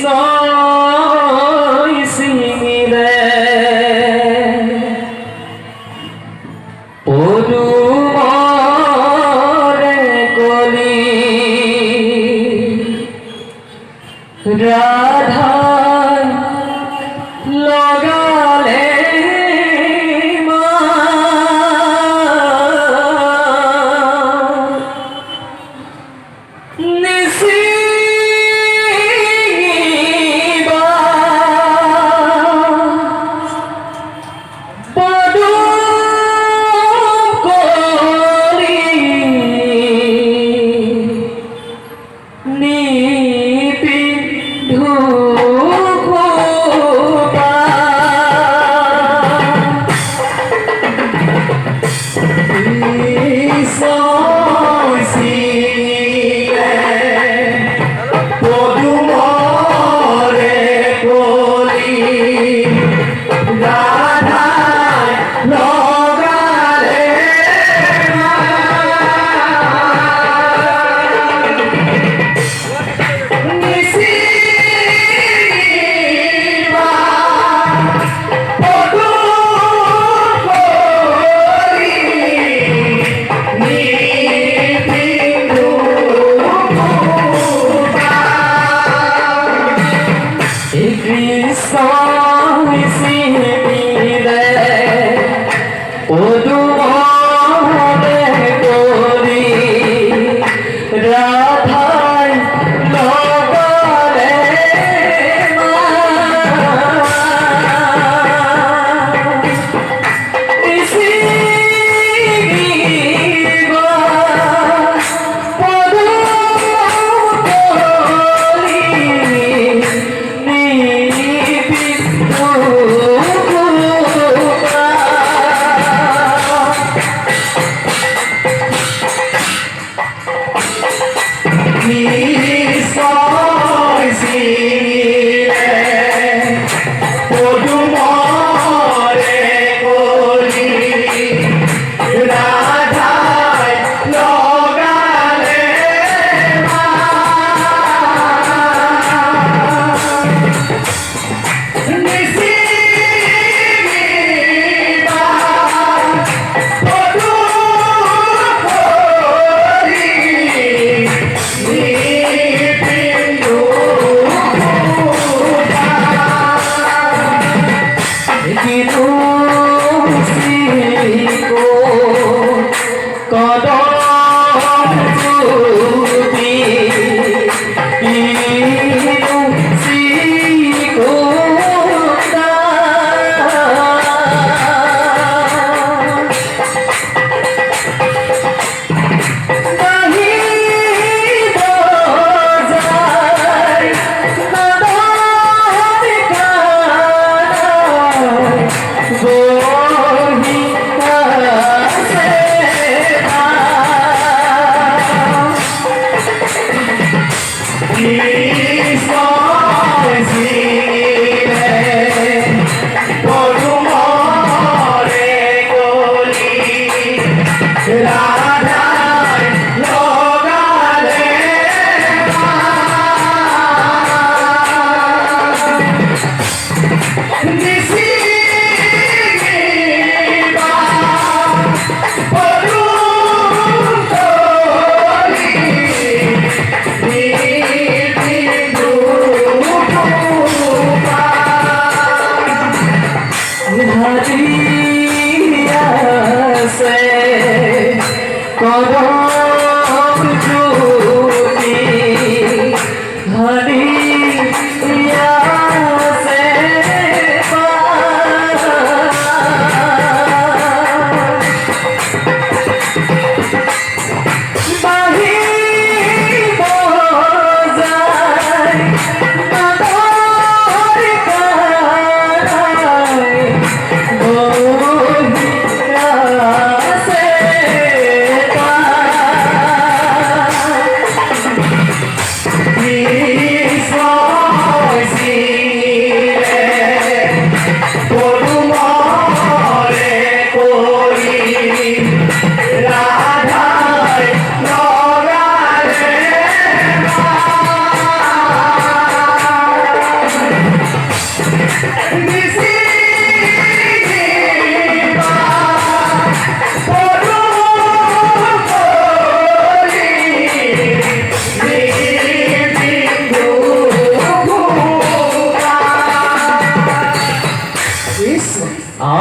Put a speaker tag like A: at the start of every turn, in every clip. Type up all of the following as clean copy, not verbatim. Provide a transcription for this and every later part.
A: কৃষ্ণই চিনিলে পদুমৰে কলি ৰাধাই লগালে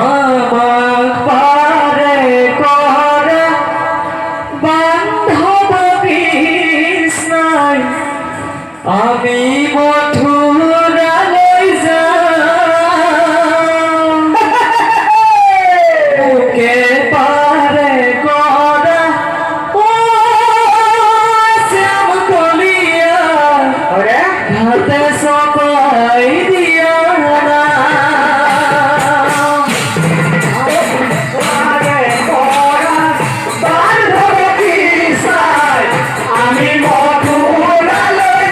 A: আমার পারে করে বান্ধব কৃষ্ণায় আমি মথুরালয় যাই বুকে পারে করে ও শ্যাম কলিয়া হাতে সবাই দিয়া না আমি মথুরালয়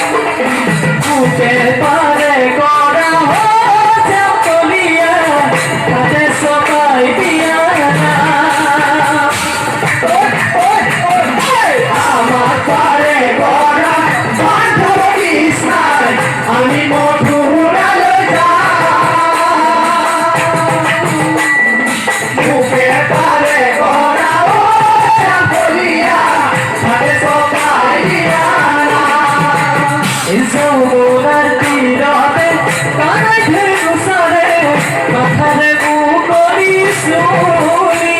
A: বুকে পারে করা হচ্ছে বলিয়া তাতে সবাই দিয়া না আমার পারে করা বান্ধব কৃষ্ণায় আমি মথুরালয় বুকে পারে করা যমুনার তীরে কাঁধে গোসারে মাথারে মুখরি শুনি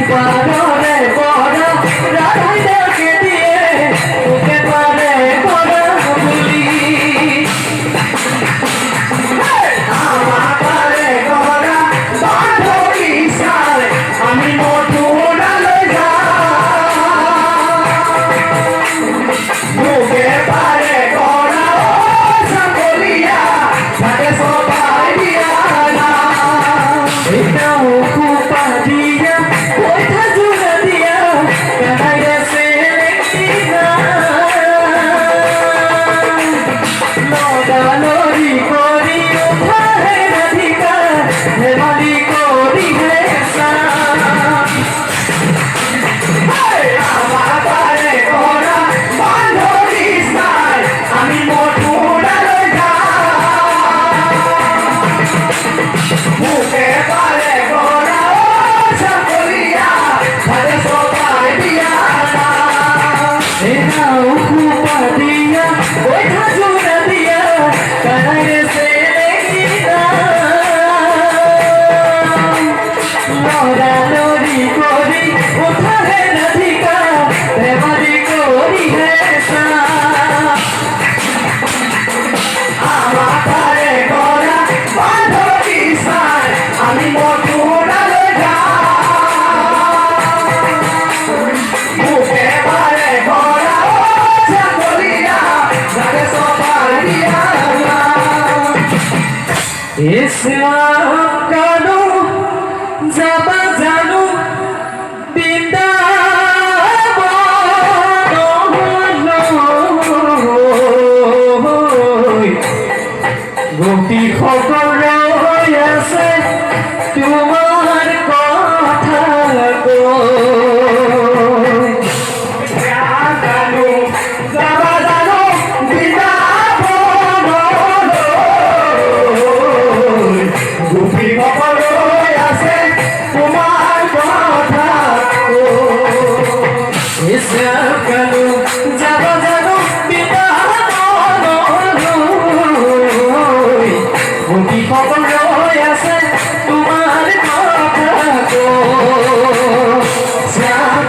A: পারে বড় রাধাই ডাকে দিয়ে তোকে পারে বড় বলি আমার পারে বড় বান্ধবী সারে আমি মথুরালয় বুকে পারে করা বলিয়া তাকে সবাই দিয়া না এটাও খুপা দিয়া কোথা জুড়ে দিয়া কানাইরে সে লেখিনা লড়ালড়ি করি ওঠা হে রাধিকা হেমালি করি হে সা আমার পারে করা বান্ধবী সাই আমি মথুরালয় বুকে পারে করা বলিয়া তাদের সবাই দিয়া না এনাও খুপা দিয়া ওইটা জোড়া দিয়া কানাইরে সে লেখিনা লড়ালড়ি করি ওঠা হে রাধিকা প্রেমারি করি হে সা আমার পারে করা বান্ধবী সাই আমি মথুরালয় বুকে পারে করা বলিয়া তাকে সবাই দিয়া না ইসলাম কানু যাবা জানু গোপী খবর আছে তোমার কথা গো জানো যাবা জানো গোপী খবর আছে তোমার কথা গো কানু যাবা জানো গোপী খবর আছে তোমার কথা গো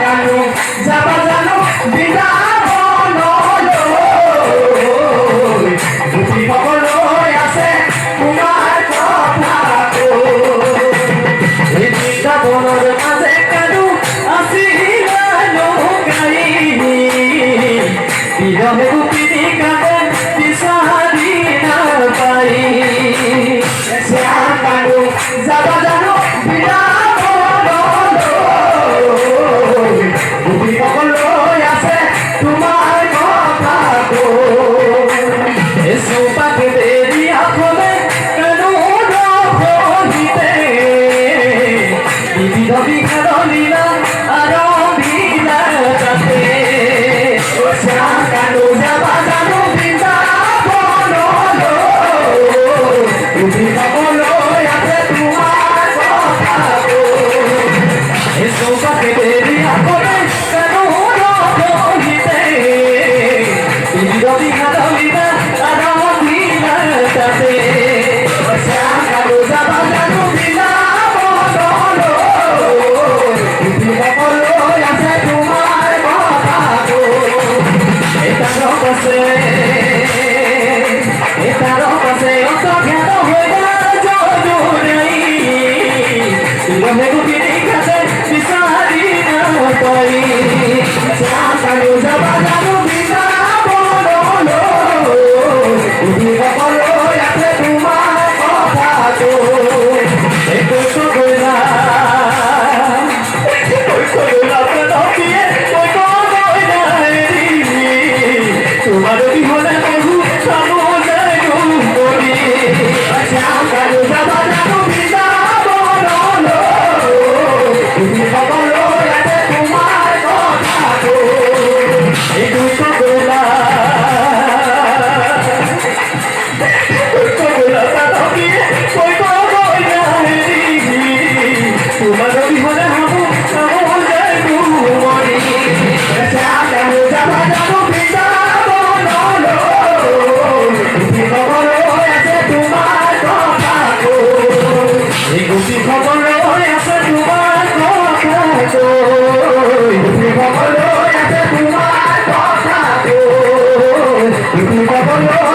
A: কানু যাবা জানো গোপী খবর আছে তোমার কথা গো এই বৃন্দাবনের মাঝে কানু আসিলা গাই বিরহে গোপিনী কানে দিশারি না পাই কানু যাবা জানো বিরা কই পৃথিবী বলো এসে তোমার কথা কই পৃথিবী বলো